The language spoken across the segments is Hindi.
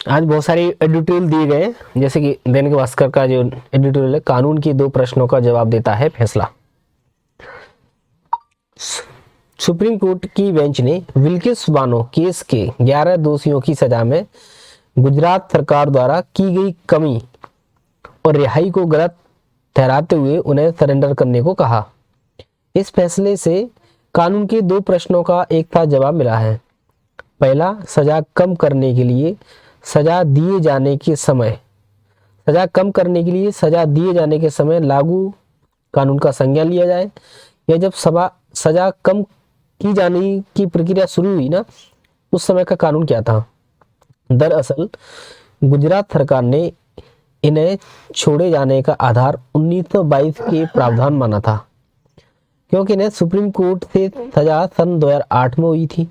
आज बहुत सारी एडिटोरियल दिए गए हैं, जैसे कि दैनिक भास्कर का जो एडिटोरियल है, कानून की 2 प्रश्नों का जवाब देता है फैसला। सुप्रीम कोर्ट की बेंच ने विल्किस बानो केस के 11 दोषियों की सजा में गुजरात सरकार द्वारा की गई कमी और रिहाई को गलत ठहराते हुए उन्हें सरेंडर करने को कहा। इस फैसले से कानून के 2 प्रश्नों का एक साथ जवाब मिला है। पहला, सजा कम करने के लिए सजा दिए जाने के समय लागू कानून का संज्ञान लिया जाए, या जब सजा कम की जाने की प्रक्रिया शुरू हुई ना, उस समय का कानून क्या था। दरअसल गुजरात सरकार ने इन्हें छोड़े जाने का आधार 1922 के प्रावधान माना था, क्योंकि इन्हें सुप्रीम कोर्ट से सजा सन 2008 में हुई थी।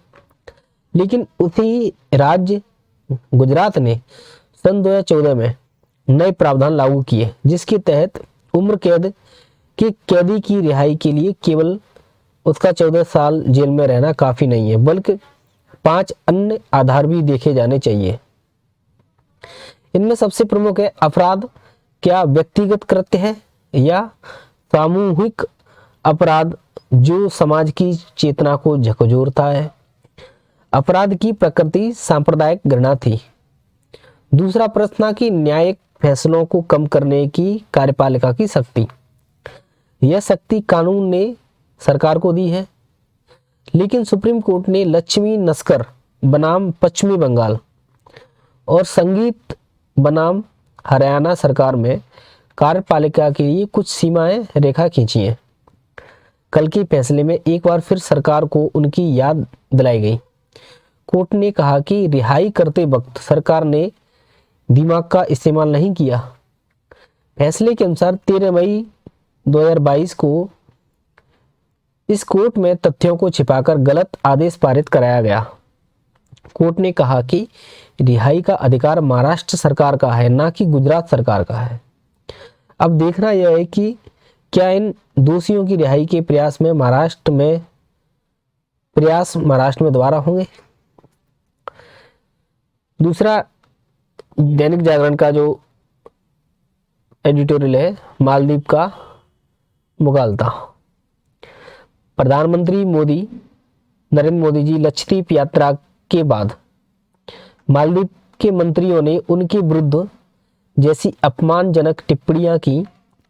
लेकिन उसी राज्य गुजरात ने सन 2014 में नए प्रावधान लागू किए, जिसके तहत उम्र कैद के कैदी की रिहाई के लिए केवल उसका 14 साल जेल में रहना काफी नहीं है, बल्कि 5 अन्य आधार भी देखे जाने चाहिए। इनमें सबसे प्रमुख है, अपराध क्या व्यक्तिगत कृत्य है या सामूहिक अपराध जो समाज की चेतना को झकझोरता है। अपराध की प्रकृति सांप्रदायिक घृणा थी। दूसरा प्रश्न था कि न्यायिक फैसलों को कम करने की कार्यपालिका की शक्ति। यह शक्ति कानून ने सरकार को दी है, लेकिन सुप्रीम कोर्ट ने लक्ष्मी नस्कर बनाम पश्चिमी बंगाल और संगीत बनाम हरियाणा सरकार में कार्यपालिका के लिए कुछ सीमाएं रेखा खींची हैं। कल के फैसले में एक बार फिर सरकार को उनकी याद दिलाई गई। कोर्ट ने कहा कि रिहाई करते वक्त सरकार ने दिमाग का इस्तेमाल नहीं किया। फैसले के अनुसार 13 मई 2022 को इस कोर्ट में तथ्यों को छिपाकर गलत आदेश पारित कराया गया। कोर्ट ने कहा कि रिहाई का अधिकार महाराष्ट्र सरकार का है, ना कि गुजरात सरकार का है। अब देखना यह है कि क्या इन दोषियों की रिहाई के प्रयास महाराष्ट्र में दोबारा होंगे। दूसरा, दैनिक जागरण का जो एडिटोरियल है, मालदीव का मुगालता। प्रधानमंत्री नरेंद्र मोदी जी लक्षद्वीप यात्रा के बाद मालदीव के मंत्रियों ने उनके विरुद्ध जैसी अपमानजनक टिप्पणियां की,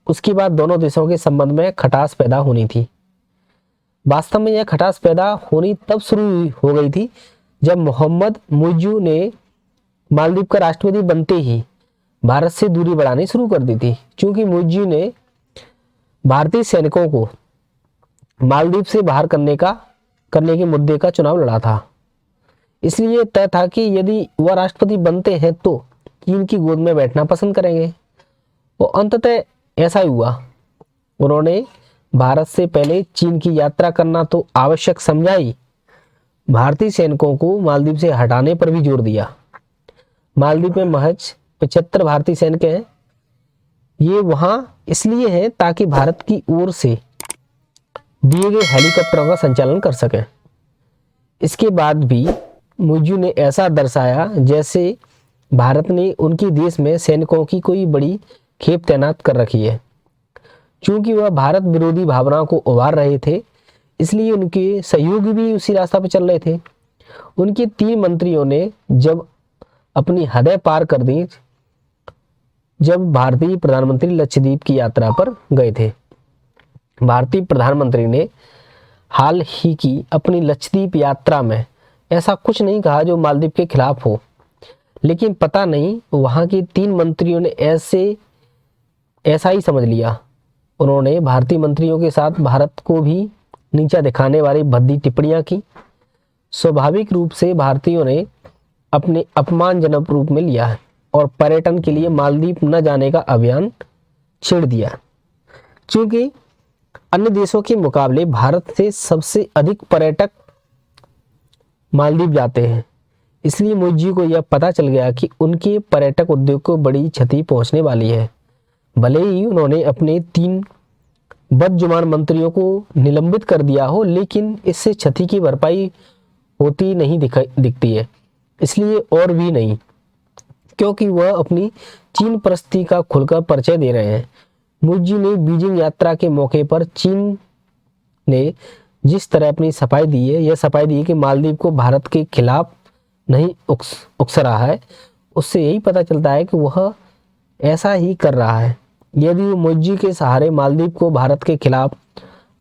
उसके बाद दोनों देशों के संबंध में खटास पैदा होनी थी। वास्तव में यह खटास पैदा होनी तब शुरू हो गई थी जब मोहम्मद मुइज़्ज़ू ने मालदीव का राष्ट्रपति बनते ही भारत से दूरी बढ़ानी शुरू कर दी थी, क्योंकि मुइज़्ज़ू ने भारतीय सैनिकों को मालदीव से बाहर करने के मुद्दे का चुनाव लड़ा था। इसलिए तय था कि यदि वह राष्ट्रपति बनते हैं तो चीन की गोद में बैठना पसंद करेंगे। और अंततः ऐसा ही हुआ। उन्होंने भारत से पहले चीन की यात्रा करना तो आवश्यक समझा ही भारतीय सैनिकों को मालदीव से हटाने पर भी जोर दिया। मालदीव में महज 75 भारतीय सैनिक हैं। ये वहां इसलिए हैं ताकि भारत की ओर से दिए गए हेलीकॉप्टरों का संचालन कर सकें। इसके बाद भी मुइज़्ज़ू ने ऐसा दर्शाया जैसे भारत ने उनके देश में सैनिकों की कोई बड़ी खेप तैनात कर रखी है। चूंकि वह भारत विरोधी भावनाओं को उभार रहे थे, इसलिए उनके सहयोगी भी उसी रास्ता पर चल रहे थे। उनके 3 मंत्रियों ने जब अपनी हदें पार कर दी, जब भारतीय प्रधानमंत्री लक्षद्वीप की यात्रा पर गए थे। भारतीय प्रधानमंत्री ने हाल ही की अपनी लक्षद्वीप यात्रा में ऐसा कुछ नहीं कहा जो मालदीव के खिलाफ हो, लेकिन पता नहीं वहां के 3 मंत्रियों ने ऐसा ही समझ लिया। उन्होंने भारतीय मंत्रियों के साथ भारत को भी नीचा दिखाने वाली भद्दी टिप्पणियां की। स्वाभाविक रूप से भारतीयों ने अपने अपमानजनक रूप में लिया है और पर्यटन के लिए मालदीव न जाने का अभियान छेड़ दिया। क्योंकि अन्य देशों के मुकाबले भारत से सबसे अधिक पर्यटक मालदीव जाते हैं, इसलिए मुइज़्ज़ू को यह पता चल गया कि उनके पर्यटक उद्योग को बड़ी क्षति पहुंचने वाली है। भले ही उन्होंने अपने 3 बदजुबान मंत्रियों को निलंबित कर दिया हो, लेकिन इससे क्षति की भरपाई होती नहीं दिखती है। इसलिए और भी नहीं, क्योंकि वह अपनी चीन परस्ती का खुलकर परिचय दे रहे हैं। मुइज़ ने बीजिंग यात्रा के मौके पर चीन ने जिस तरह अपनी सफाई दी है, यह सफाई दी है कि मालदीव को भारत के खिलाफ नहीं उकस रहा है, उससे यही पता चलता है कि वह ऐसा ही कर रहा है। यदि वो मुइज़ के सहारे मालदीव को भारत के खिलाफ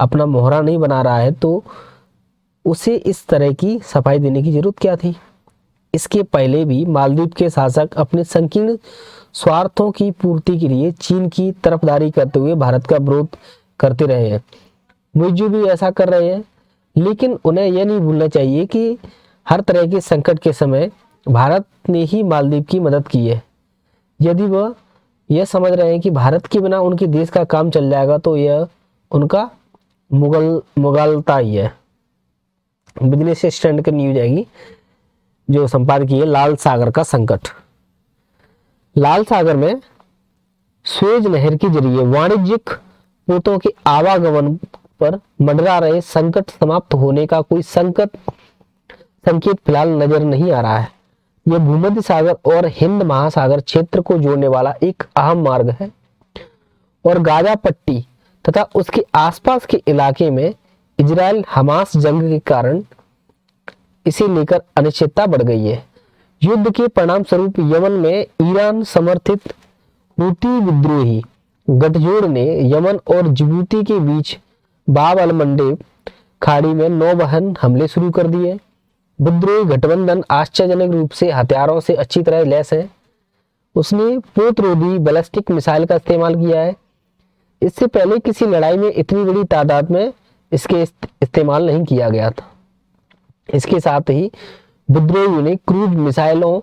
अपना मोहरा नहीं बना रहा है तो उसे इस तरह की सफाई देने की जरूरत क्या थी। इसके पहले भी मालदीव के शासक अपने संकीर्ण स्वार्थों की पूर्ति के लिए चीन की तरफदारी करते हुए भारत का विरोध करते रहे हैं। मुइज़ भी ऐसा कर रहे हैं, लेकिन उन्हें यह नहीं भूलना चाहिए कि हर तरह के संकट के समय भारत ने ही मालदीव की मदद की है। यदि वह यह समझ रहे हैं कि भारत के बिना उनके देश का काम चल जाएगा तो यह उनका मुगलता ही है। बिजनेस स्टैंड की न्यूज आएगी जो संपादकीय है लाल सागर का संकट। लाल सागर में स्वेज नहर के जरिए वाणिज्यिक पोतों के आवागमन पर मंडरा रहे संकट समाप्त होने का कोई संकेत फिलहाल नजर नहीं आ रहा है। यह भूमध्य सागर और हिंद महासागर क्षेत्र को जोड़ने वाला एक अहम मार्ग है और गाजा पट्टी तथा उसके आसपास के इलाके में इजराइल हमास जंग के कारण इसे लेकर अनिश्चितता बढ़ गई है। युद्ध के परिणाम स्वरूप यमन में ईरान समर्थित हूती विद्रोही गठजोड़ ने यमन और जिबूती के बीच बाब अल मंडेब खाड़ी में नौवहन हमले शुरू कर दिए। विद्रोही गठबंधन आश्चर्यजनक रूप से हथियारों से अच्छी तरह लैस है। उसने पोतरोधी बैलिस्टिक मिसाइल का इस्तेमाल किया है। इससे पहले किसी लड़ाई में इतनी बड़ी तादाद में इसके इस्तेमाल नहीं किया गया था। इसके साथ ही विद्रोहियों ने क्रूज मिसाइलों,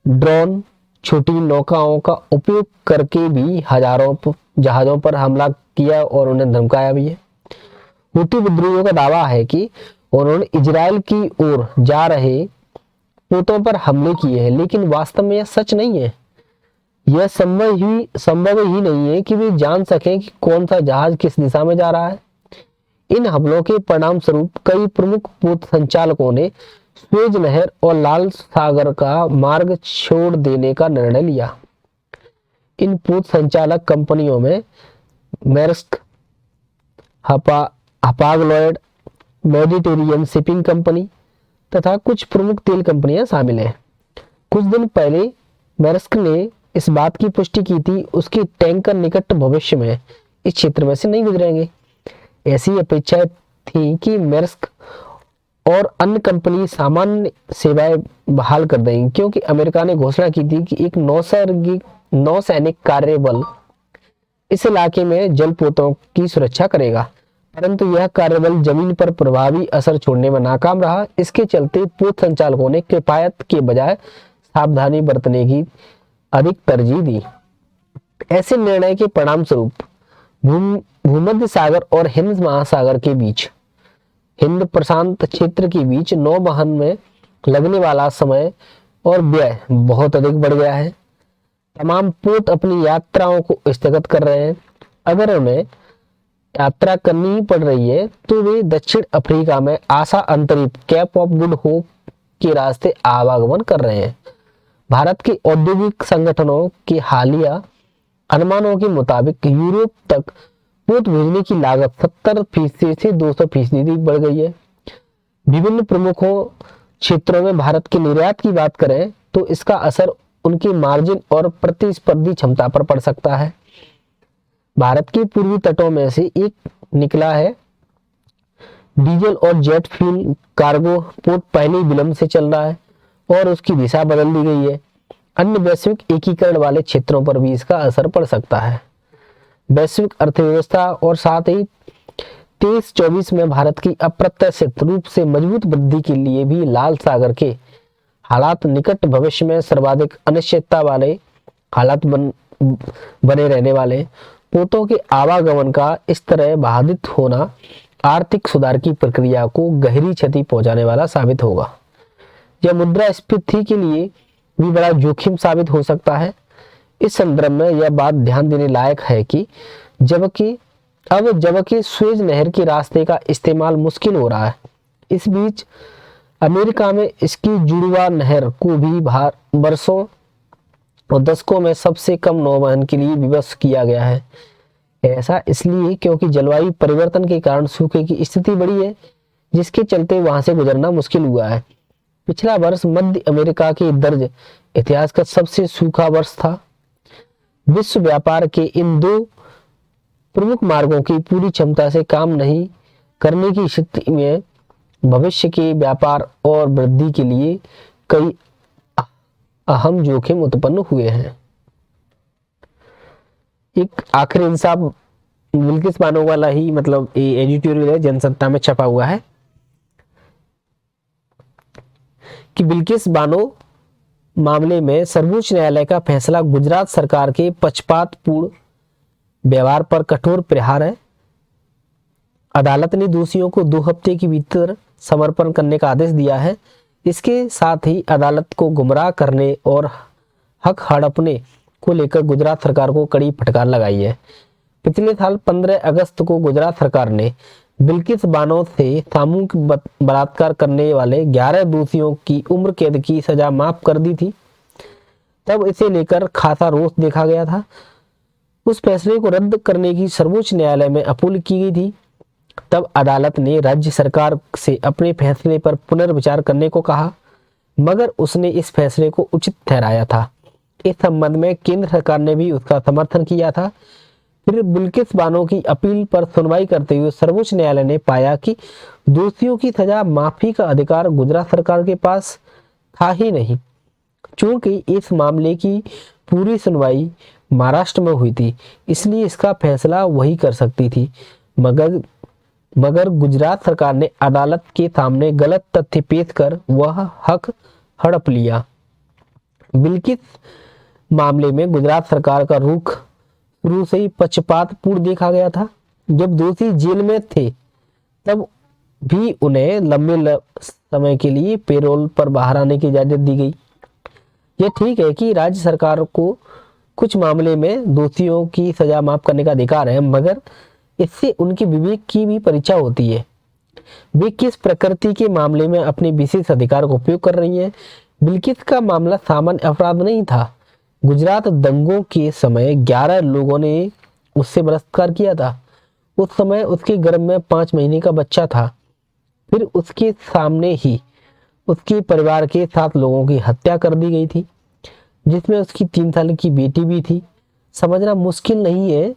ड्रोन, छोटी नौकाओं का उपयोग करके भी हजारों जहाजों पर हमला किया और उन्हें धमकाया भी है। हूती विद्रोहियों का दावा है कि उन्होंने इजराइल की ओर जा रहे पोतों पर हमले किए हैं, लेकिन वास्तव में यह सच नहीं है। यह संभव ही नहीं है कि वे जान सकें कि कौन सा जहाज किस दिशा में जा रहा है। इन हमलों के परिणाम स्वरूप कई प्रमुख पोत संचालकों ने स्वेज नहर और लाल सागर का मार्ग छोड़ देने का निर्णय लिया। इन पोत संचालक कंपनियों में मेर्स्क, हपाग-लॉयड, मेडिटेरियन शिपिंग कंपनी तथा कुछ प्रमुख तेल कंपनियां शामिल हैं। कुछ दिन पहले मेर्स्क ने इस बात की पुष्टि की थी उसके टैंकर निकट भविष्य में इस क्षेत्र में से नहीं गुजरेंगे। ऐसी अपेक्षाएं थी कि मेर्स्क और अन्य कंपनी सामान्य सेवाएं बहाल कर देंगी, क्योंकि अमेरिका ने घोषणा की थी कि एक नौसैनिक कार्यबल इस इलाके में जलपोतों की सुरक्षा करेगा। परंतु यह कार्यबल जमीन पर प्रभावी असर छोड़ने में नाकाम रहा। इसके चलते पोत संचालकों ने किफायत के बजाय सावधानी बरतने की अधिक तरजीह दी। ऐसे निर्णय के परिणाम स्वरूप भूमध्य सागर और हिंद महासागर के बीच, हिंद प्रशांत क्षेत्र के बीच नौवहन में लगने वाला समय और व्यय बहुत अधिक बढ़ गया है। तमाम पोत अपनी यात्राओं को स्थगित कर रहे हैं। अगर उन्हें यात्रा करनी ही पड़ रही है तो वे दक्षिण अफ्रीका में आशा अंतरिप कैप ऑफ गुड होप के रास्ते आवागमन कर रहे हैं। भारत के औद्योगिक संगठनों के हालिया अनुमानों के मुताबिक यूरोप तक पोत भेजने की लागत 70% से 200% बढ़ गई है। विभिन्न प्रमुखों क्षेत्रों में भारत के निर्यात की बात करें तो इसका असर उनकी मार्जिन और प्रतिस्पर्धी क्षमता पर पड़ सकता है। भारत के पूर्वी तटों में से एक निकला है डीजल और जेट फ्यूल कार्गो पोत पहले विलंब से चल रहा है और उसकी दिशा बदल दी गई है। अन्य वैश्विक एकीकरण वाले क्षेत्रों पर भी इसका असर पड़ सकता है। वैश्विक अर्थव्यवस्था और साथ ही 23-24 में भारत की अप्रत्याशित रूप से मजबूत वृद्धि के लिए भी लाल सागर के हालात निकट भविष्य में सर्वाधिक अनिश्चितता वाले हालात बने रहने वाले। पोतों के आवागमन का इस तरह बाधित होना आर्थिक सुधार की प्रक्रिया को गहरी क्षति पहुंचाने वाला साबित होगा। यह मुद्रास्फीति के लिए भी बड़ा जोखिम साबित हो सकता है। इस संदर्भ में यह बात ध्यान देने लायक है कि जबकि स्वेज नहर के रास्ते का इस्तेमाल मुश्किल हो रहा है, इस बीच अमेरिका में इसकी जुड़वा नहर को भी बरसों और दशकों में सबसे कम नौवहन के लिए विवश किया गया है। ऐसा इसलिए क्योंकि जलवायु परिवर्तन के कारण सूखे की स्थिति बढ़ी है, जिसके चलते वहां से गुजरना मुश्किल हुआ है। पिछला वर्ष मध्य अमेरिका के दर्ज इतिहास का सबसे सूखा वर्ष था। विश्व व्यापार के इन दो प्रमुख मार्गों की पूरी क्षमता से काम नहीं करने की स्थिति में भविष्य के व्यापार और वृद्धि के लिए कई अहम जोखिम उत्पन्न हुए हैं। एक आखिरी इंसाफ बिल्किस बानो वाला ही मतलब एडिटोरियल है, जनसत्ता में छपा हुआ है कि बिल्किस बानो मामले में सर्वोच्च न्यायालय का फैसला गुजरात सरकार के पक्षपातपूर्ण व्यवहार पर कठोर प्रहार है। अदालत ने दोषियों को 2 हफ्ते के भीतर समर्पण करने का आदेश दिया है। इसके साथ ही अदालत को गुमराह करने और हक हड़पने को लेकर गुजरात सरकार को कड़ी फटकार लगाई है। पिछले साल 15 अगस्त को गुजरात सरकार ने बिल्किस बानो से सामूहिक बलात्कार करने वाले 11 दोषियों की उम्र कैद की सजा माफ कर दी थी। तब इसे लेकर खासा रोष देखा गया था। उस फैसले को रद्द करने की सर्वोच्च न्यायालय में अपील की गई थी। तब अदालत ने राज्य सरकार से अपने फैसले पर पुनर्विचार करने को कहा, मगर उसने इस फैसले को उचित ठहराया था। इस संबंध में केंद्र सरकार ने भी उसका समर्थन किया था। फिर बिल्किस बानो की अपील पर सुनवाई करते हुए सर्वोच्च न्यायालय ने पाया कि दोषियों की सजा माफी का अधिकार गुजरात सरकार के पास था ही नहीं, चूंकि इस मामले की पूरी सुनवाई महाराष्ट्र में हुई थी, इसलिए इसका फैसला वही कर सकती थी। मगर गुजरात सरकार ने अदालत के सामने गलत तथ्य पेश कर वह हक हड़प लिया। बिल्किस मामले में गुजरात सरकार का रुख शुरू से ही पक्षपातपूर्ण देखा गया था। जब दोषी जेल में थे तब भी उन्हें लंबे समय के लिए पेरोल पर बाहर आने की इजाजत दी गई। यह ठीक है कि राज्य सरकार को कुछ मामले में दोषियों की सजा माफ करने का अधिकार है, मगर इससे उनके विवेक की भी परीक्षा होती है। वे किस प्रकृति के मामले में अपने विशेष अधिकार का उपयोग कर रही हैं। बिल्किस का मामला सामान्य अपराध नहीं था। गुजरात दंगों के समय 11 लोगों ने उससे बलात्कार किया था। उस समय उसके गर्भ में 5 महीने का बच्चा था। फिर उसके सामने ही उसके परिवार के 7 लोगों की हत्या कर दी गई थी, जिसमें उसकी 3 साल की बेटी भी थी। समझना मुश्किल नहीं है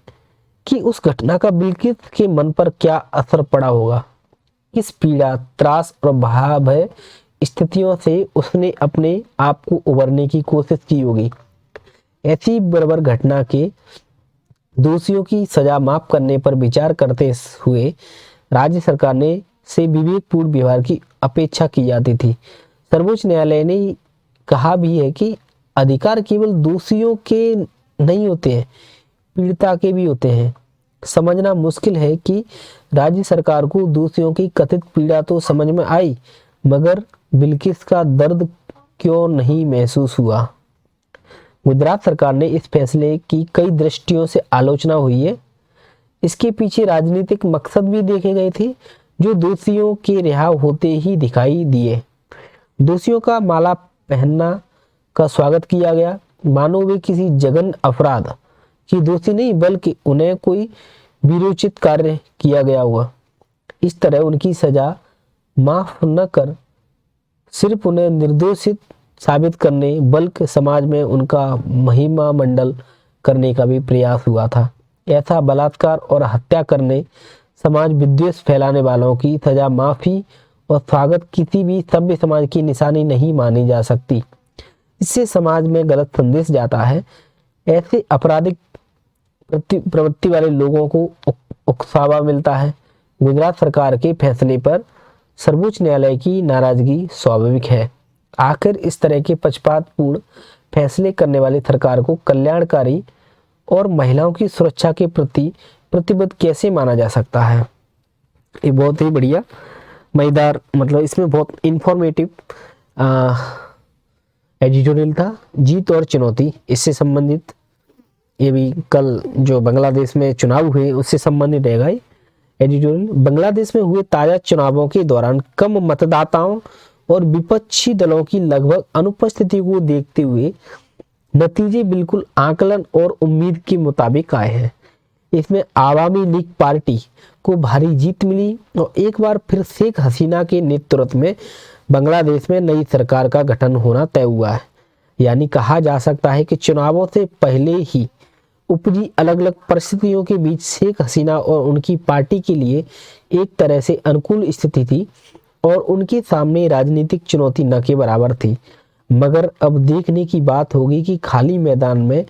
कि उस घटना का बिल्किस के मन पर क्या असर पड़ा होगा। किस पीड़ा, त्रास और भयावह स्थितियों से उसने अपने आप को उबरने की कोशिश की होगी। ऐसी बर्बर घटना के दोषियों की सजा माफ करने पर विचार करते हुए राज्य सरकार ने से विवेकपूर्ण व्यवहार की अपेक्षा की जाती थी। सर्वोच्च न्यायालय ने कहा भी है कि अधिकार केवल दोषियों के नहीं होते हैं, पीड़िता के भी होते हैं। समझना मुश्किल है कि राज्य सरकार को दोषियों की कथित पीड़ा तो समझ में आई, मगर बिल्किस का दर्द क्यों नहीं महसूस हुआ। गुजरात सरकार ने इस फैसले की कई दृष्टियों से आलोचना हुई है। इसके पीछे राजनीतिक मकसद भी देखे गए थे, जो दोषियों के रिहा होते ही दिखाई दिए। दोषियों का माला पहनना का स्वागत किया गया, मानो वे किसी जघन्य अपराध की दोषी नहीं, बल्कि उन्हें कोई वीरोचित कार्य किया गया हुआ। इस तरह उनकी सजा माफ न कर सिर्फ उन्हें निर्दोषित साबित करने, बल्कि समाज में उनका महिमा मंडल करने का भी प्रयास हुआ था। ऐसा बलात्कार और हत्या करने, समाज विद्वेष फैलाने वालों की सजा माफी और स्वागत किसी भी सभ्य समाज की निशानी नहीं मानी जा सकती। इससे समाज में गलत संदेश जाता है। ऐसे आपराधिक प्रवृत्ति वाले लोगों को उकसावा मिलता है। गुजरात सरकार के फैसले पर सर्वोच्च न्यायालय की नाराजगी स्वाभाविक है। आखिर इस तरह के पक्षपातपूर्ण फैसले करने वाली सरकार को कल्याणकारी और महिलाओं की सुरक्षा के प्रति प्रतिबद्ध कैसे माना जा सकता है। ये बहुत ही बढ़िया मजेदार, मतलब इसमें बहुत इंफॉर्मेटिव एडिटोरियल था। जीत और चुनौती, इससे संबंधित ये भी कल जो बांग्लादेश में चुनाव हुए उससे संबंधित रहेगा ये एडिटोरियल। बांग्लादेश में हुए ताजा चुनावों के दौरान कम मतदाताओं और विपक्षी दलों की लगभग अनुपस्थिति को देखते हुए नतीजे बिल्कुल आकलन और उम्मीद के मुताबिक आए हैं। इसमें आवामी लीग पार्टी को भारी जीत मिली और एक बार फिर शेख हसीना के नेतृत्व में बांग्लादेश में नई सरकार का गठन होना तय हुआ है। यानी कहा जा सकता है कि चुनावों से पहले ही उपजी अलग अलग परिस्थितियों के बीच शेख हसीना और उनकी पार्टी के लिए एक तरह से अनुकूल स्थिति थी और उनके सामने राजनीतिक चुनौती न के बराबर थी। मगर अब देखने की बात होगी कि खाली मैदान में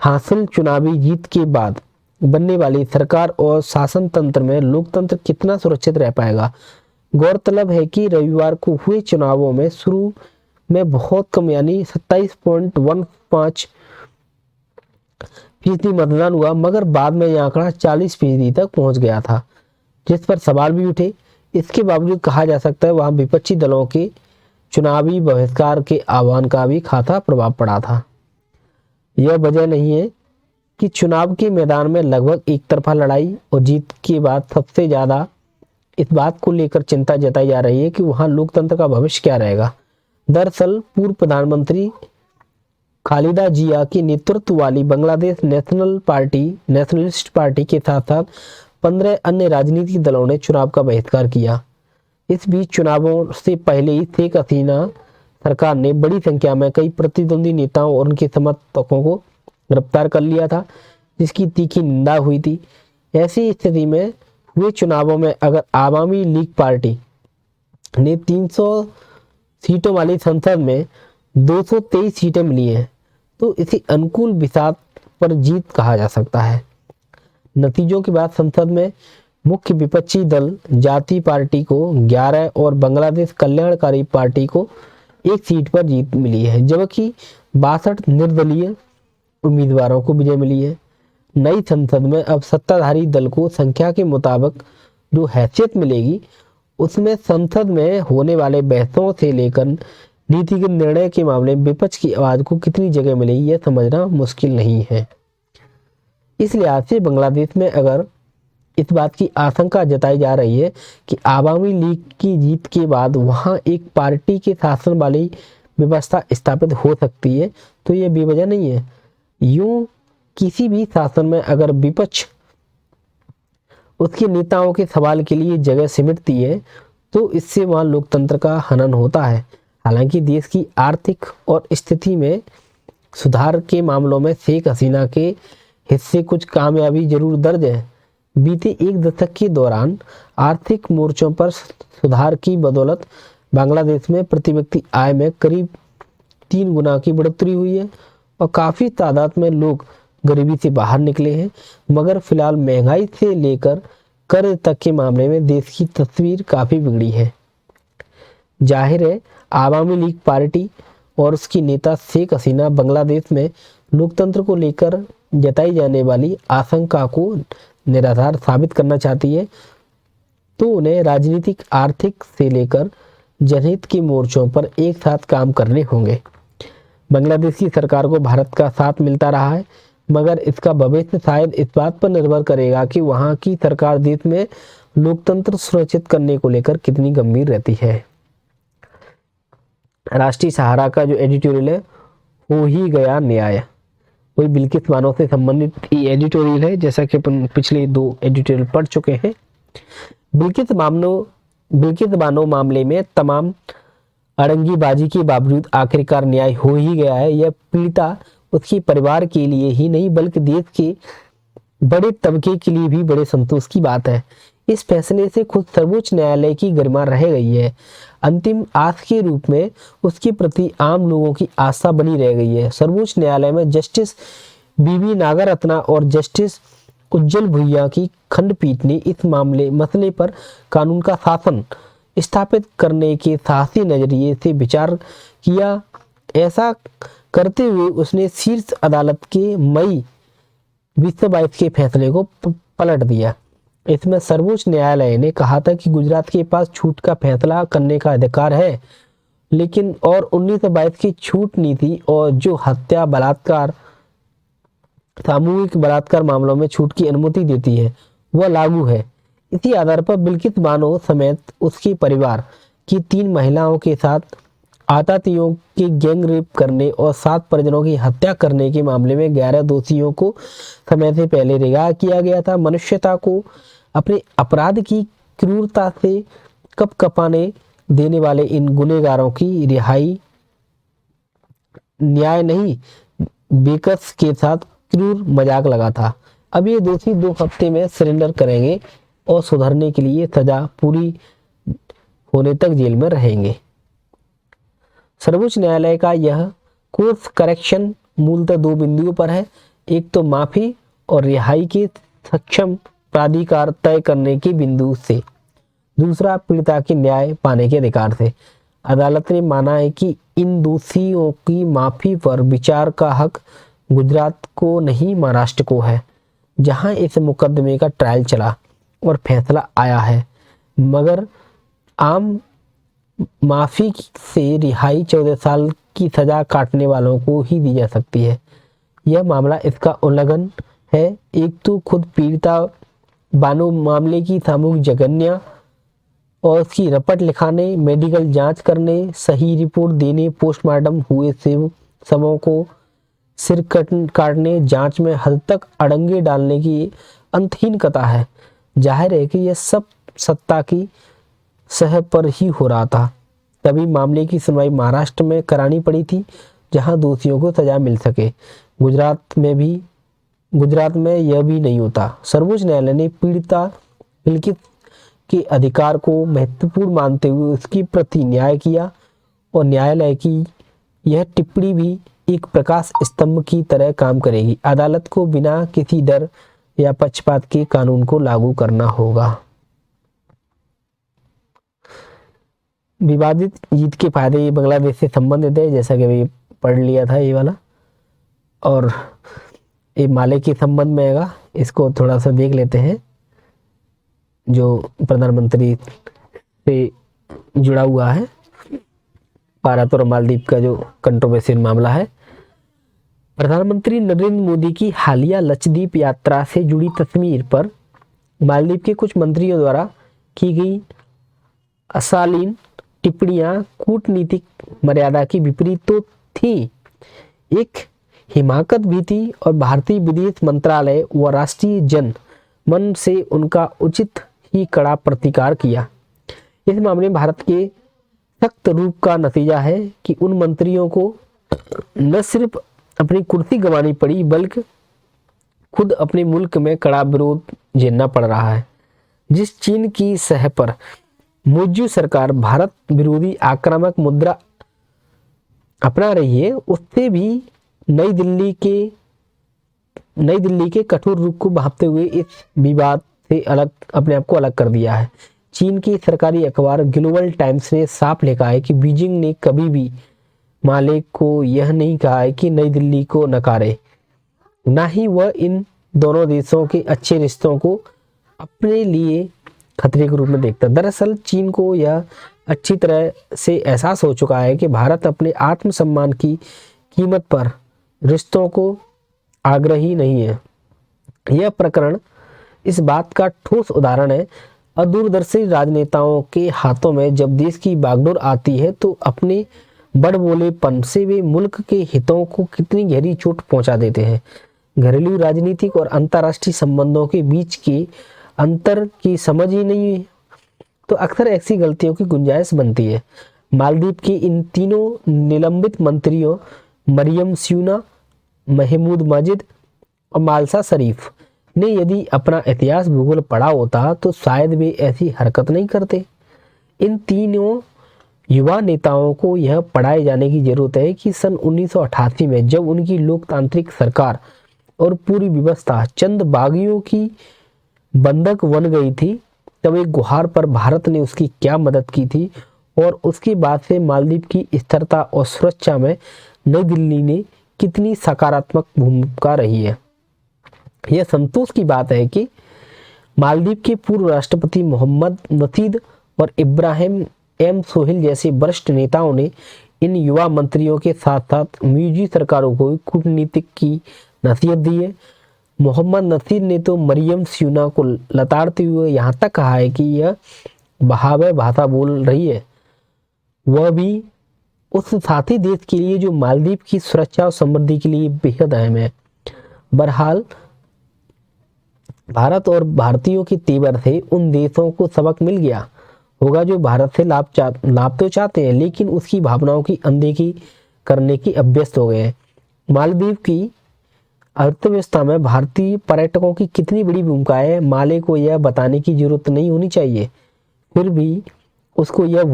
हासिल चुनावी जीत के बाद बनने वाली सरकार और शासन तंत्र में लोकतंत्र कितना सुरक्षित रह पाएगा। गौरतलब है कि रविवार को हुए चुनावों में शुरू में बहुत कम यानी 27.15% मतदान हुआ, मगर बाद में यह आंकड़ा 40% तक पहुंच गया था, जिस पर सवाल भी उठे। इसके बावजूद कहा जा सकता है वहां विपक्षी दलों के चुनावी बहिष्कार के आह्वान का भी खासा प्रभाव पड़ा था। यह वजह नहीं है कि चुनाव के मैदान में लगभग एक तरफा लड़ाई और जीत के बाद सबसे ज्यादा इस बात को लेकर चिंता जताई जा रही है कि वहां लोकतंत्र का भविष्य क्या रहेगा। दरअसल पूर्व प्रधानमंत्री खालिदा जिया की नेतृत्व वाली बांग्लादेश नेशनलिस्ट पार्टी के साथ साथ 15 अन्य राजनीतिक दलों ने चुनाव का बहिष्कार किया। इस बीच चुनावों से पहले ही शेख हसीना सरकार ने बड़ी संख्या में कई प्रतिद्वंदी नेताओं और उनके समर्थकों को गिरफ्तार कर लिया था, जिसकी तीखी निंदा हुई थी। ऐसी स्थिति में हुए चुनावों में अगर आवामी लीग पार्टी ने 300 सीटों वाली संसद में 223 सीटें मिली हैं, तो इसे अनुकूल बिसात पर जीत कहा जा सकता है। नतीजों के बाद संसद में मुख्य विपक्षी दल जाति पार्टी को 11 और बांग्लादेश कल्याणकारी पार्टी को 1 सीट पर जीत मिली है, जबकि 62 निर्दलीय उम्मीदवारों को विजय मिली है। नई संसद में अब सत्ताधारी दल को संख्या के मुताबिक जो हैसियत मिलेगी, उसमें संसद में होने वाले बहसों से लेकर नीतिगत निर्णय के मामले में विपक्ष की आवाज को कितनी जगह मिलेगी, यह समझना मुश्किल नहीं है। इस लिहाज से बांग्लादेश में अगर इस बात की आशंका जताई जा रही है कि आवामी लीग की जीत के बाद वहां एक पार्टी के शासन वाली व्यवस्था स्थापित हो सकती है, तो यह बेवजह नहीं है। यूं किसी भी शासन में अगर विपक्ष उसके नेताओं के सवाल के लिए जगह सिमटती है, तो इससे वहां लोकतंत्र का हनन होता है। हालांकि देश की आर्थिक और स्थिति में सुधार के मामलों में शेख हसीना के हिस्से कुछ कामयाबी जरूर दर्ज है। बीते एक दशक के दौरान आर्थिक मोर्चों पर सुधार की बदौलत बांग्लादेश में प्रति व्यक्ति आय में करीब 3 गुना की बढ़ोतरी हुई है और काफी तादाद में लोग गरीबी से बाहर निकले हैं। मगर फिलहाल महंगाई से लेकर कर्ज तक के मामले में देश की तस्वीर काफी बिगड़ी है। जाहिर है आवामी लीग पार्टी और उसकी नेता शेख हसीना बांग्लादेश में लोकतंत्र को लेकर जताई जाने वाली आशंका को निराधार साबित करना चाहती है, तो उन्हें राजनीतिक आर्थिक से लेकर जनहित के मोर्चों पर एक साथ काम करने होंगे। बांग्लादेश की सरकार को भारत का साथ मिलता रहा है, मगर इसका भविष्य शायद इस बात पर निर्भर करेगा कि वहां की सरकार देश में लोकतंत्र सुरक्षित करने को लेकर कितनी गंभीर रहती है। राष्ट्रीय सहारा का जो एडिटोरियल है, हो ही गया न्याय, वही बिल्किस बानो से संबंधित एडिटोरियल है, जैसा कि अपन पिछले 2 एडिटोरियल पढ़ चुके हैं। बिल्किस बानो मामले में तमाम अड़ंगीबाजी के बावजूद आखिरकार न्याय हो ही गया है। यह पीड़िता उसके परिवार के लिए ही नहीं बल्कि देश के बड़े तबके के लिए भी बड़े संतोष की बात है। इस फैसले से खुद सर्वोच्च न्यायालय की गरिमा रह गई है। अंतिम आस के रूप में उसके प्रति आम लोगों की आस्था बनी रह गई है। सर्वोच्च न्यायालय में जस्टिस बीवी नागरत्ना और जस्टिस उज्जवल भुइया की खंडपीठ ने इस मसले पर कानून का शासन स्थापित करने के साहसी नजरिए से विचार किया। ऐसा करते हुए उसने शीर्ष अदालत के मई 2022 के फैसले को पलट दिया। इसमें सर्वोच्च न्यायालय ने कहा था कि गुजरात के पास छूट का फैसला करने का अधिकार है, लेकिन और 1922 की छूट नीति और जो हत्या, बलात्कार, सामूहिक बलात्कार मामलों में छूट की अनुमति देती है, वह लागू है। इसी आधार पर बिल्किस बानो समेत उसके परिवार की 3 महिलाओं के साथ आततियों के गैंग रेप करने और 7 परिजनों की हत्या करने के मामले में 11 दोषियों को समय से पहले रिहा किया गया था। मनुष्यता को अपने अपराध की क्रूरता से कपकपाने देने वाले इन गुनहगारों की रिहाई न्याय नहीं बेकस के साथ क्रूर मजाक लगा था। अब ये दोषी 2 हफ्ते में सरेंडर करेंगे और सुधरने के लिए सजा पूरी होने तक जेल में रहेंगे। सर्वोच्च न्यायालय का यह कोर्स करेक्शन मूलतः 2 बिंदुओं पर है। एक तो माफी और रिहाई के सक्षम प्राधिकार तय करने के बिंदु से, दूसरा पीड़िता के न्याय पाने के अधिकार से। अदालत ने माना है कि इन दोषियों की माफी पर विचार का हक गुजरात को नहीं महाराष्ट्र को है, जहां इस मुकदमे का ट्रायल चला और फैसला आया है। मगर आम माफी से रिहाई 14 साल की सजा काटने वालों को ही दी जा सकती है। यह मामला इसका उल्लंघन है। एक तो खुद पीड़िता बानो मामले की सामूहिक जघन्य और उसकी रपट लिखाने, मेडिकल जांच करने, सही रिपोर्ट देने, पोस्टमार्टम हुए शवों को सिर काटने, जांच में हद तक अड़ंगे डालने की अंतहीन कथा है। जाहिर है कि यह सब सत्ता की सह पर ही हो रहा था। तभी मामले की सुनवाई महाराष्ट्र में करानी पड़ी थी, जहां दोषियों को सजा मिल सके। गुजरात में यह भी नहीं होता। सर्वोच्च न्यायालय ने पीड़िता बिल्किस के अधिकार को महत्वपूर्ण मानते हुए उसकी प्रति न्याय किया और न्यायालय की यह टिप्पणी भी एक प्रकाश स्तंभ की तरह काम करेगी। अदालत को बिना किसी डर या पक्षपात के कानून को लागू करना होगा। विवादित ईद के फायदे ये बांग्लादेश से संबंधित है, जैसा कि अभी पढ़ लिया था ये वाला, और ये माले के संबंध में है। इसको थोड़ा सा देख लेते हैं जो प्रधानमंत्री से जुड़ा हुआ है। भारत और मालदीव का जो कंट्रोवर्शियल मामला है। प्रधानमंत्री नरेंद्र मोदी की हालिया लक्षद्वीप यात्रा से जुड़ी तस्वीर पर मालदीव के कुछ मंत्रियों द्वारा की गई अशालीन टिप्पणियां कूटनीतिक मर्यादा की विपरीत तो थी, एक हिमाकत भी थी, और भारतीय विदेश मंत्रालय व राष्ट्रीय जन मन से उनका उचित ही कड़ा प्रतिकार किया। इस मामले में भारत के सख्त रूप का नतीजा है कि उन मंत्रियों को न सिर्फ अपनी कुर्सी गंवानी पड़ी, बल्कि खुद अपने मुल्क में कड़ा विरोध झेलना पड़ रहा है। जिस चीन की सह पर मौजूद सरकार भारत विरोधी आक्रामक मुद्रा अपना रही है, उससे भी नई दिल्ली के कठोर रुख को भांपते हुए इस विवाद से अपने आप को अलग कर दिया है। चीन की सरकारी अखबार ग्लोबल टाइम्स ने साफ लिखा है कि बीजिंग ने कभी भी माले को यह नहीं कहा है कि नई दिल्ली को नकारे, ना ही वह इन दोनों देशों के अच्छे रिश्तों को अपने लिए खतरे के रूप में देखता। दरअसल चीन को यह अच्छी तरह से एहसास हो चुका है कि भारत अपने आत्मसम्मान की कीमत पर रिश्तों को आग्रही नहीं है। यह प्रकरण इस बात का ठोस उदाहरण है। अदूरदर्शी राजनेताओं के हाथों में जब देश की बागडोर आती है तो अपने बड़बोलेपन से वे मुल्क के हितों को कितनी गहरी चोट पहुंचा देते हैं। घरेलू राजनीतिक और अंतर्राष्ट्रीय संबंधों के बीच के अंतर की समझ ही नहीं है तो अक्सर ऐसी गलतियों की गुंजाइश बनती है। मालदीव के इन तीनों निलंबित मंत्रियों मरियम स्यूना, महमूद माजिद और मालसा शरीफ ने यदि अपना इतिहास भूगोल पढ़ा होता तो शायद वे ऐसी हरकत नहीं करते। इन तीनों युवा नेताओं को यह पढ़ाए जाने की जरूरत है कि सन 1988 में जब उनकी लोकतांत्रिक सरकार और पूरी व्यवस्था चंद बागियों की बंधक बन गई थी, तब एक गुहार पर भारत ने उसकी क्या मदद की थी और उसके बाद से मालदीव की स्थिरता और सुरक्षा में नई दिल्ली ने कितनी सकारात्मक भूमिका रही है। यह संतोष की बात है कि मालदीव के पूर्व राष्ट्रपति मोहम्मद नसीद और इब्राहिम एम सोहेल जैसे वरिष्ठ नेताओं ने इन युवा मंत्रियों के साथ साथ मौजूदा सरकारों को कूटनीति की नसीहत दी है। मोहम्मद नसीद ने तो मरियम स्यूना को लताड़ते हुए यहाँ तक कहा है कि यह बहावे भाषा बोल रही है, वह भी उस साथी देश के लिए जो मालदीव की सुरक्षा और समृद्धि के लिए बेहद अहम है। बहरहाल भारत और भारतीयों के तेवर से उन देशों को सबक मिल गया होगा जो भारत से लाभ तो चाहते हैं, लेकिन उसकी भावनाओं की अनदेखी करने की अभ्यस्त हो गए हैं। मालदीव की अर्थव्यवस्था में भारतीय पर्यटकों की कितनी बड़ी भूमिका है, माले को यह बताने की जरूरत नहीं होनी चाहिए। फिर भी उसको यह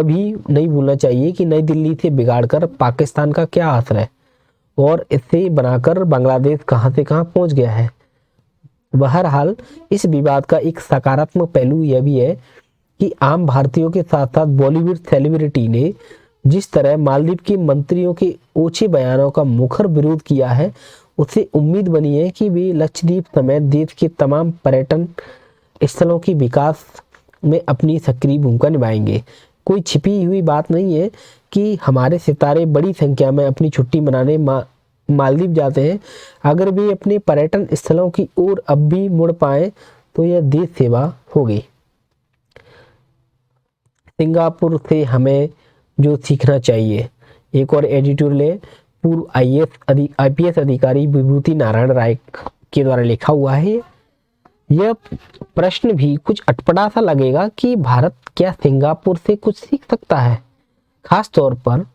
भी नहीं भूलना चाहिए कि नई दिल्ली से बिगाड़कर पाकिस्तान का क्या असर है और इससे बनाकर बांग्लादेश कहां से कहां पहुंच गया है। बहरहाल इस विवाद का एक सकारात्मक पहलू यह भी है कि आम भारतीयों के साथ साथ बॉलीवुड सेलिब्रिटी ने जिस तरह मालदीव के मंत्रियों के ओछे बयानों का मुखर विरोध किया है, उससे उम्मीद बनी है कि वे लक्षद्वीप समेत देश के तमाम पर्यटन स्थलों के विकास में अपनी सक्रिय भूमिका निभाएंगे। कोई छिपी हुई बात नहीं है कि हमारे सितारे बड़ी संख्या में अपनी छुट्टी मनाने मालदीव जाते हैं। अगर वे अपने पर्यटन स्थलों की ओर अब भी मुड़ पाए तो यह देश सेवा होगी। सिंगापुर से हमें जो सीखना चाहिए, एक और एडिटोरियल है, पूर्व IPS अधिकारी विभूति नारायण राय के द्वारा लिखा हुआ है। यह प्रश्न भी कुछ अटपटा सा लगेगा कि भारत क्या सिंगापुर से कुछ सीख सकता है, खास तौर पर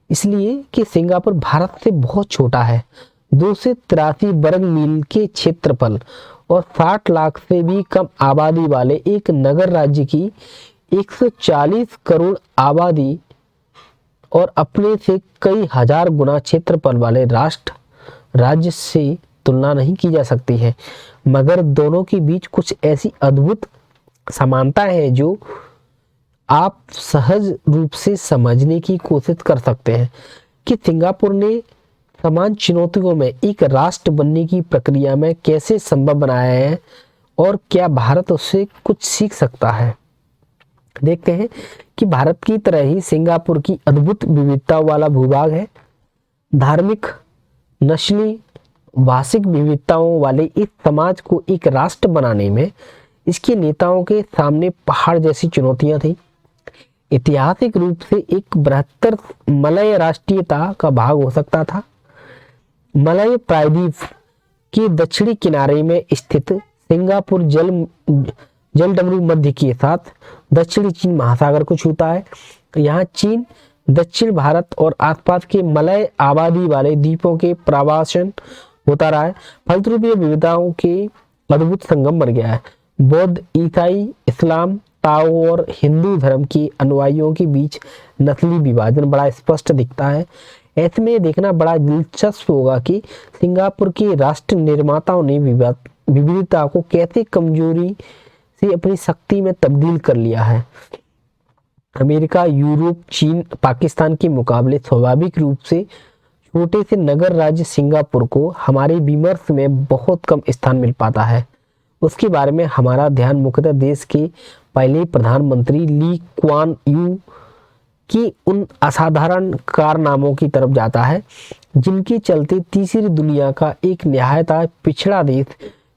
इसलिए कि सिंगापुर भारत से बहुत छोटा है। 283 वर्ग मील के क्षेत्रफल और 60 लाख से भी कम आबादी वाले एक नगर राज्य की 140 करोड़ आबादी और अपने से कई हजार गुना क्षेत्रफल वाले राज्य से तुलना नहीं की जा सकती है, मगर दोनों के बीच कुछ ऐसी अद्भुत समानताएं हैं जो आप सहज रूप से समझने की कोशिश कर सकते हैं कि सिंगापुर ने समान चुनौतियों में एक राष्ट्र बनने की प्रक्रिया में कैसे संभव बनाया है और क्या भारत उससे कुछ सीख सकता है। देखते हैं कि भारत की तरह ही सिंगापुर की अद्भुत विविधताओं वाला भूभाग है। धार्मिक, नस्ली, भाषिक विविधताओं वाले इस समाज को एक राष्ट्र बनाने में इसके नेताओं के सामने पहाड़ जैसी चुनौतियां थी। ऐतिहासिक रूप से एक बृहत्तर मलय राष्ट्रीयता का भाग हो सकता था। मलय प्रायद्वीप के दक्षिणी किनारे में स्थित सिंगापुर जलडमरू मध्य के साथ दक्षिणी चीन महासागर को छूता है। यहाँ चीन, दक्षिण भारत और आसपास के मलय आबादी वाले द्वीपों के प्रवासन होता रहा है। फलस्वरूप ये विविधताओं के अद्भुत संगम बन गया है। बौद्ध, ईसाई, इस्लाम, ताओ और हिंदू धर्म के अनुयायियों के बीच नस्ली विभाजन बड़ा स्पष्ट दिखता है। ऐसे में देखना बड़ा दिलचस्प होगा कि सिंगापुर के राष्ट्र निर्माताओं ने विविधता को कैसे कमजोरी से अपनी शक्ति में तब्दील कर लिया है। अमेरिका, यूरोप, चीन, पाकिस्तान के मुकाबले स्वाभाविक रूप से छोटे से नगर राज्य सिंगापुर को हमारे विमर्श में बहुत कम स्थान मिल पाता है। उसके बारे में हमारा ध्यान मुख्यतः देश के पहले प्रधानमंत्री ली क्वान यू की उन असाधारण कारनामों की तरफ जाता है जिनके चलते तीसरी दुनिया का एक निहायत पिछड़ा देश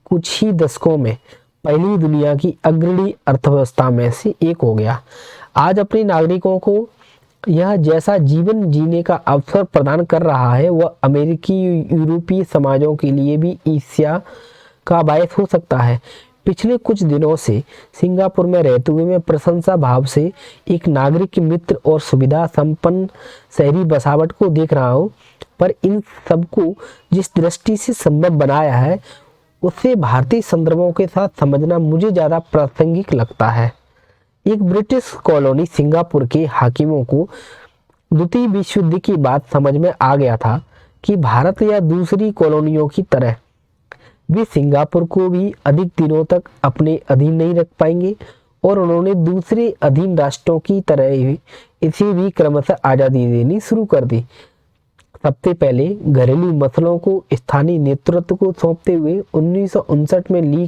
कुछ ही दशकों में पहली दुनिया की अग्रणी अर्थव्यवस्था में से एक हो गया। आज अपने नागरिकों को यह जैसा जीवन जीने का अवसर प्रदान कर रहा है वह अमेरिकी यूरोपीय समाजों के लिए भी ईर्ष्या का बायस हो सकता है। पिछले कुछ दिनों से सिंगापुर में रहते हुए मैं प्रशंसा भाव से एक नागरिक मित्र और सुविधा संपन्न शहरी बसावट को देख रहा हूँ, पर इन सबको जिस दृष्टि से संभव बनाया है उससे भारतीय संदर्भों के साथ समझना मुझे ज़्यादा प्रासंगिक लगता है। एक ब्रिटिश कॉलोनी सिंगापुर के हाकिमों को द्वितीय विश्व युद्ध की बात समझ में आ गया था कि भारत या दूसरी कॉलोनियों की तरह वे सिंगापुर को भी अधिक दिनों तक अपने अधीन नहीं रख पाएंगे और उन्होंने दूसरे अधीन राष्ट्रों की तरह ही इसे भी क्रमशः आज़ादी देनी शुरू कर दी। सबसे पहले घरेलू मसलों को स्थानीय नेतृत्व को सौंपते हुए 1959 में ली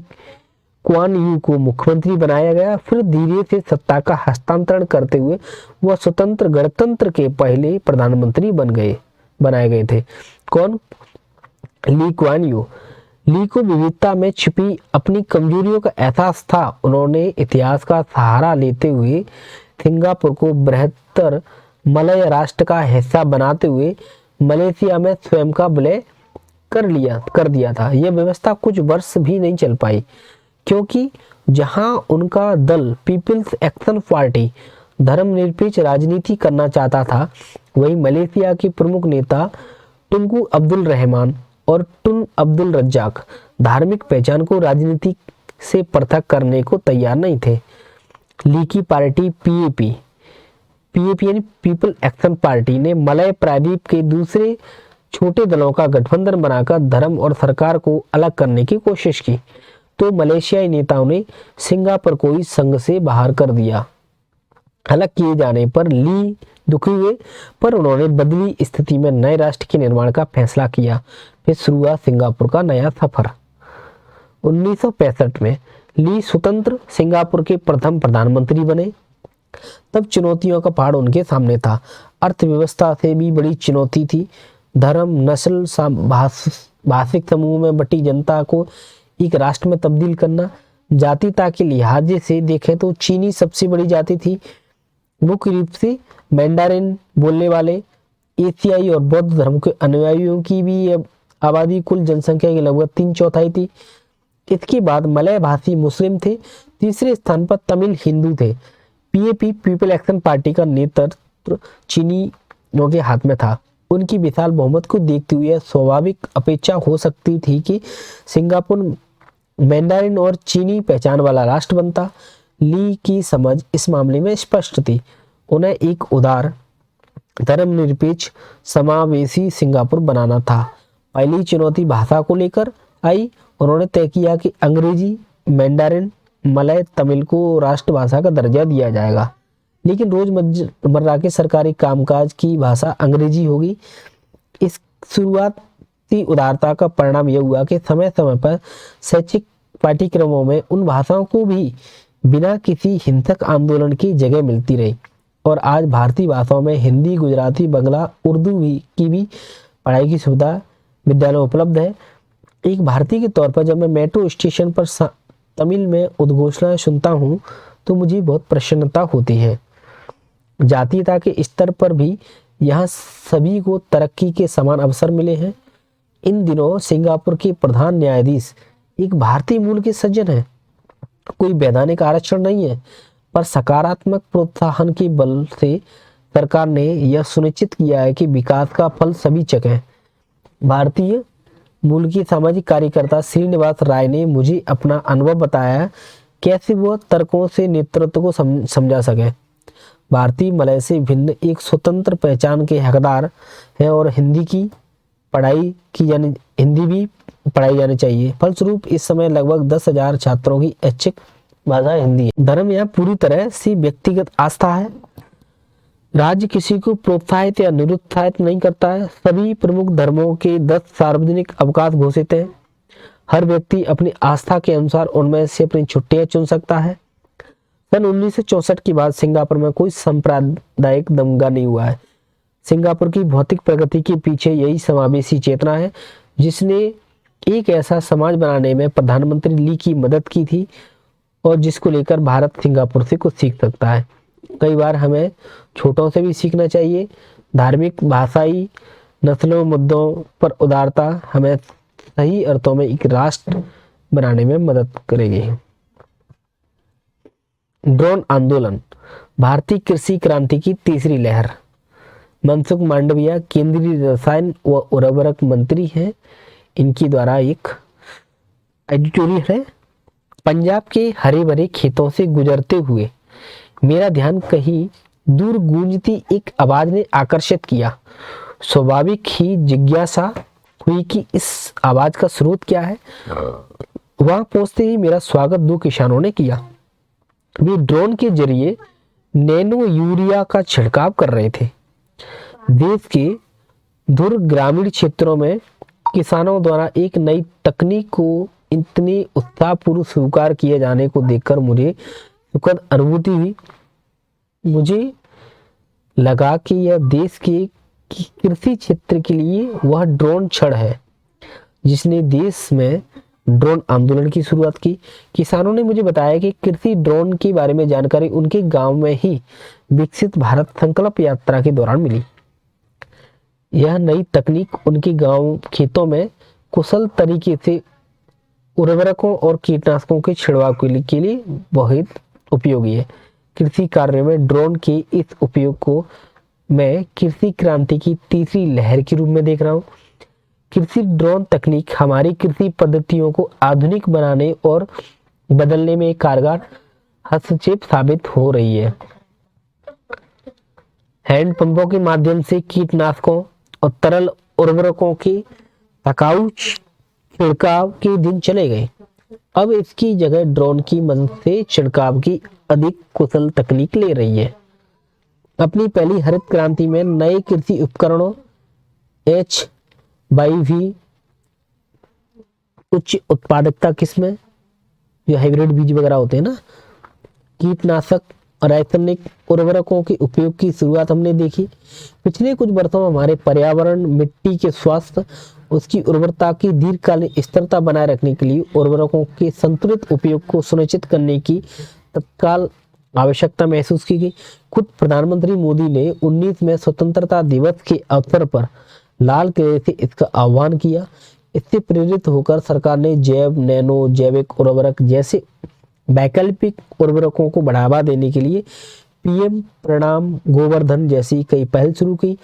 क्वान यू को मुख्यमंत्री बनाया गया। फिर धीरे से सत्ता का हस्तांतरण करते हुए वह स्वतंत्र गणतंत्र के पहले प्रधानमंत्री बनाए गए थे। कौन? ली क्वान यू। ली को विविधता में छिपी अपनी कमजोरियों का एहसास था। उन्होंने इतिहास का सहारा लेते हुए सिंगापुर को बृहत्तर मलय राष्ट्र का हिस्सा बनाते हुए मलेशिया में स्वयं का विलय कर दिया था। यह व्यवस्था कुछ वर्ष भी नहीं चल पाई, क्योंकि जहां उनका दल पीपल्स एक्शन पार्टी धर्मनिरपेक्ष राजनीति करना चाहता था, वहीं मलेशिया के प्रमुख नेता टुंकु अब्दुल रहमान और टुन अब्दुल रज्जाक धार्मिक पहचान को राजनीति से पृथक करने को तैयार नहीं थे। ली की पार्टी पीएपी यानी पीपल एक्शन पार्टी ने मलय प्रायद्वीप के दूसरे छोटे दलों का गठबंधन बनाकर धर्म और सरकार को अलग करने की कोशिश की, तो मलेशियाई नेताओं ने सिंगापुर को इस संघ से बाहर कर दिया। अलग किए जाने पर ली दुखी हुए, पर उन्होंने बदली स्थिति में नए राष्ट्र के निर्माण का फैसला किया। फिर शुरू हुआ सिंगापुर का नया सफर। 1965 में ली स्वतंत्र सिंगापुर के प्रथम प्रधानमंत्री बने। तब चुनौतियों का पहाड़ उनके सामने था। अर्थव्यवस्था से भी बड़ी चुनौती थी। धर्म, नस्ल, भाषिक समूह में बटी जनता को एक राष्ट्र में तब्दील करना। जातीयता के लिहाज से देखें तो चीनी सबसे बड़ी जाति थी। मुख्य रूप से मैंडारिन बोलने वाले एशियाई और बौद्ध धर्म के अनुयायियों की भी आबादी कुल जनसंख्या की लगभग 3/4 थी। इसके बाद मलय भाषी मुस्लिम थे। तीसरे स्थान पर तमिल हिंदू थे। पीएपी पीपल एक्शन पार्टी का नेतृत्व चीनियों के हाथ में था। उनकी विशाल बहुमत को देखते हुए स्वाभाविक अपेक्षा हो सकती थी कि सिंगापुर मैंडारिन और चीनी पहचान वाला राष्ट्र बनता। ली की समझ इस मामले में स्पष्ट थी। उन्हें एक उदार, धर्मनिरपेक्ष, समावेशी सिंगापुर बनाना था। पहली चुनौती भाषा को लेकर आई। उन्होंने तय किया कि अंग्रेजी, मैंडारिन, मलय, तमिल को राष्ट्रभाषा का दर्जा दिया जाएगा, लेकिन रोजमर्रा के सरकारी कामकाज की भाषा अंग्रेजी होगी। इस शुरुआती उदारता का परिणाम यह हुआ कि समय समय पर शैक्षिक पाठ्यक्रमों में उन भाषाओं को भी बिना किसी हिंसक आंदोलन की जगह मिलती रही, और आज भारतीय भाषाओं में हिंदी, गुजराती, बंगला, उर्दू की भी पढ़ाई की सुविधा विद्यालयों में उपलब्ध है। एक भारतीय के तौर पर जब मैं मेट्रो स्टेशन पर तमिल में उद्घोषणाएं सुनता हूँ तो मुझे बहुत प्रसन्नता होती है। जातीयता के स्तर पर भी यहाँ सभी को तरक्की के समान अवसर मिले हैं। इन दिनों सिंगापुर के प्रधान न्यायाधीश एक भारतीय मूल के सज्जन हैं। कोई वैधानिक आरक्षण नहीं है, पर सकारात्मक प्रोत्साहन के बल से सरकार ने यह सुनिश्चित किया है कि विकास का फल सभी चखें। भारतीय मूल की सामाजिक कार्यकर्ता श्रीनिवास राय ने मुझे अपना अनुभव बताया, कैसे वह तर्कों से नेतृत्व को समझा सके। भारतीय मलय से भिन्न एक स्वतंत्र पहचान के हकदार हैं और हिंदी भी पढ़ाई जानी चाहिए। फलस्वरूप इस समय लगभग 10,000 छात्रों की ऐच्छिक भाषा हिंदी है। धर्म यहाँ पूरी तरह से व्यक्तिगत आस्था है। राज्य किसी को प्रोत्साहित या निरुत्साहित नहीं करता है। सभी प्रमुख धर्मों के 10 सार्वजनिक अवकाश घोषित हैं। हर व्यक्ति अपनी आस्था के अनुसार उनमें से अपनी छुट्टियां चुन सकता है। सन 1964 के बाद सिंगापुर में कोई सांप्रदायिक दंगा नहीं हुआ है। सिंगापुर की भौतिक प्रगति के पीछे यही समावेशी चेतना है, जिसने एक ऐसा समाज बनाने में प्रधानमंत्री ली की मदद की थी, और जिसको लेकर भारत सिंगापुर से कुछ सीख सकता है। कई बार हमें छोटों से भी सीखना चाहिए। धार्मिक, भाषाई, नस्लों मुद्दों पर उदारता हमें सही अर्थों में एक राष्ट्र बनाने में मदद करेगी। ड्रोन आंदोलन, भारतीय कृषि क्रांति की तीसरी लहर। मनसुख मांडविया केंद्रीय रसायन व उर्वरक मंत्री हैं। इनकी द्वारा एक एडिटोरियल है। पंजाब के हरे भरे खेतों से गुजरते हुए मेरा ध्यान कहीं दूर गूंजती एक आवाज ने आकर्षित किया। स्वाभाविक ही जिज्ञासा हुई कि इस आवाज का स्रोत क्या है। वहां पहुंचते ही मेरा स्वागत 2 किसानों ने किया। वे ड्रोन के जरिए नैनो यूरिया का छिड़काव कर रहे थे। देश के दूर ग्रामीण क्षेत्रों में किसानों द्वारा एक नई तकनीक को इतने उत्साहपूर्वक स्वीकार किए जाने को देखकर मुझे सुखद अनुभूति हुई। मुझे लगा कि यह देश के कृषि क्षेत्र के लिए वह ड्रोन क्षण है जिसने देश में ड्रोन आंदोलन की शुरुआत की। किसानों ने मुझे बताया कि कृषि ड्रोन के बारे में जानकारी उनके गांव में ही विकसित भारत संकल्प यात्रा के दौरान मिली। यह नई तकनीक उनके गांव खेतों में कुशल तरीके से उर्वरकों और कीटनाशकों के छिड़काव के लिए बहुत उपयोगी है। कृषि कार्य में ड्रोन के इस उपयोग को मैं कृषि क्रांति की तीसरी लहर के रूप में देख रहा हूँ। कृषि ड्रोन तकनीक हमारी कृषि पद्धतियों को आधुनिक बनाने और बदलने में कारगर हस्तक्षेप साबित हो रही है। हैंड पंपों के माध्यम से कीटनाशकों और तरल उर्वरकों के टिकाऊ छिड़काव के दिन चले गए। अब इसकी जगह ड्रोन की मदद से छिड़काव की अधिक कुशल तकनीक ले रही है। अपनी पहली हरित क्रांति में नए कृषि उपकरणों HYV उच्च उत्पादकता किस्में, जो हाइब्रिड बीज वगैरह होते हैं ना, कीटनाशक और रासायनिक उर्वरकों के उपयोग की शुरुआत हमने देखी। पिछले कुछ वर्षों में हमारे पर्यावरण, मिट्टी के स्वास्थ्य, उसकी उर्वरता की दीर्घकालीन स्थिरता बनाए रखने के लिए उर्वरकों के संतुलित उपयोग को सुनिश्चित करने की तत्काल आवश्यकता महसूस की गई। खुद प्रधानमंत्री मोदी ने 19 में स्वतंत्रता दिवस के अवसर पर लाल किले से इसका आह्वान किया। इससे प्रेरित होकर सरकार ने जैव, नैनो जैविक उर्वरक जैसे वैकल्पिक उर्वरकों को बढ़ावा देने के लिए PM प्रणाम गोवर्धन जैसी कई पहल शुरू की।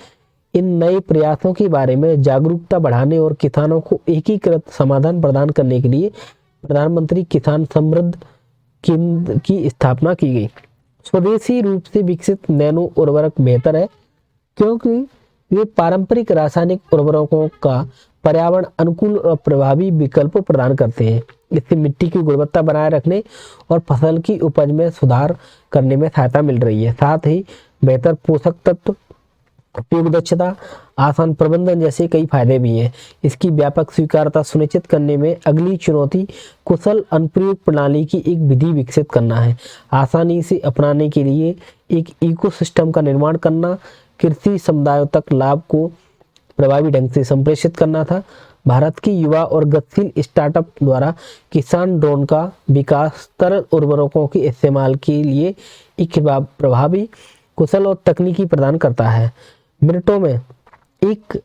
इन नए प्रयासों के बारे में जागरूकता बढ़ाने और किसानों को एकीकृत समाधान प्रदान करने के लिए प्रधानमंत्री किसान समृद्धि केंद्र की स्थापना की गई। स्वदेशी रूप से विकसित नैनो उर्वरक बेहतर है क्योंकि वे पारंपरिक रासायनिक उर्वरकों का पर्यावरण अनुकूल और प्रभावी विकल्प प्रदान करते हैं। इससे मिट्टी की गुणवत्ता बनाए रखने और फसल की उपज में सुधार करने में सहायता मिल रही है। साथ ही बेहतर पोषक तत्व, उपयोग दक्षता, आसान प्रबंधन जैसे कई फायदे भी हैं। इसकी व्यापक स्वीकार्यता सुनिश्चित करने में अगली चुनौती कुशल अनुप्रयोग प्रणाली की एक विधि विकसित करना है। आसानी से अपनाने के लिए एक इकोसिस्टम का निर्माण करना, कृषि समुदायों तक लाभ को प्रभावी ढंग से संप्रेषित करना था। भारत की युवा और गतिशील स्टार्टअप द्वारा किसान ड्रोन का विकास तरल उर्वरकों के इस्तेमाल के लिए एक प्रभावी, कुशल और तकनीकी प्रदान करता है। मिनटों में एक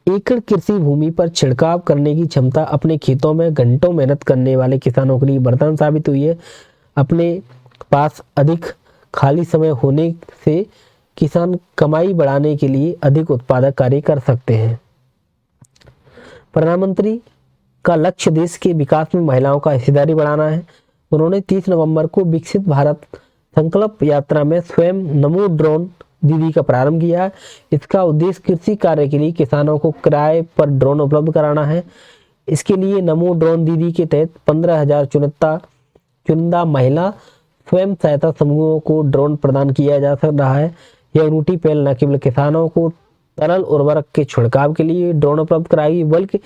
एकड़ कृषि भूमि पर छिड़काव करने की क्षमता अपने खेतों में घंटों मेहनत करने वाले किसानों के लिए वरदान साबित हुई है। अपने पास अधिक खाली समय होने से किसान कमाई बढ़ाने के लिए अधिक उत्पादक कार्य कर सकते हैं। प्रधानमंत्री का लक्ष्य देश के विकास में महिलाओं का हिस्सेदारी बढ़ाना है। उन्होंने 30 नवंबर को विकसित भारत संकल्प यात्रा में स्वयं नमो ड्रोन दीदी का प्रारंभ किया। इसका उद्देश्य कृषि कार्य के लिए किसानों को किराए पर ड्रोन उपलब्ध कराना है। इसके लिए नमो ड्रोन दीदी के तहत 15,000 चुनिंदा महिला स्वयं सहायता समूहों को ड्रोन प्रदान किया जा रहा है। यह अनूठी पहल न केवल किसानों को तरल उर्वरक के छिड़काव के लिए ड्रोन उपलब्ध कराएगी, बल्कि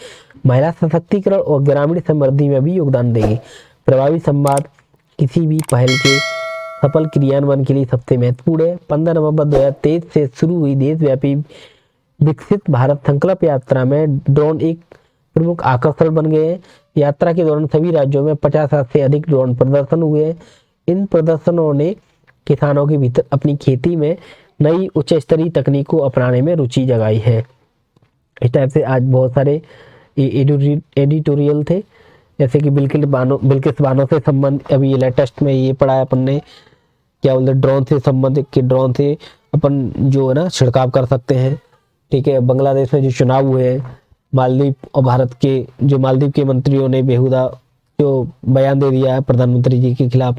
महिला सशक्तिकरण और ग्रामीण समृद्धि में भी योगदान देगी। प्रभावी संवाद किसी भी पहल के सफल क्रियान्वयन के लिए सबसे महत्वपूर्ण है। 15 नवंबर 2023 से शुरू हुई देशव्यापी विकसित भारत संकल्प यात्रा में ड्रोन एक प्रमुख आकर्षण बन गए हैं। यात्रा के दौरान सभी राज्यों में 50 से अधिक ड्रोन प्रदर्शन हुए हैं। इन प्रदर्शनों ने किसानों के भीतर अपनी खेती में नई उच्च स्तरीय तकनीक को अपनाने में रुचि जगाई है। इस टाइप से आज बहुत सारे एडिटोरियल थे, जैसे कि बिल्किस बानो से संबंध, अभी लेटेस्ट में ये पढ़ा है अपन ने, क्या बोलते ड्रोन से संबंधित कि ड्रोन से अपन जो है ना छिड़काव कर सकते हैं। ठीक है, बांग्लादेश में जो चुनाव हुए हैं, मालदीव और भारत के जो मालदीव के मंत्रियों ने बेहुदा जो बयान दे दिया है प्रधानमंत्री जी के खिलाफ,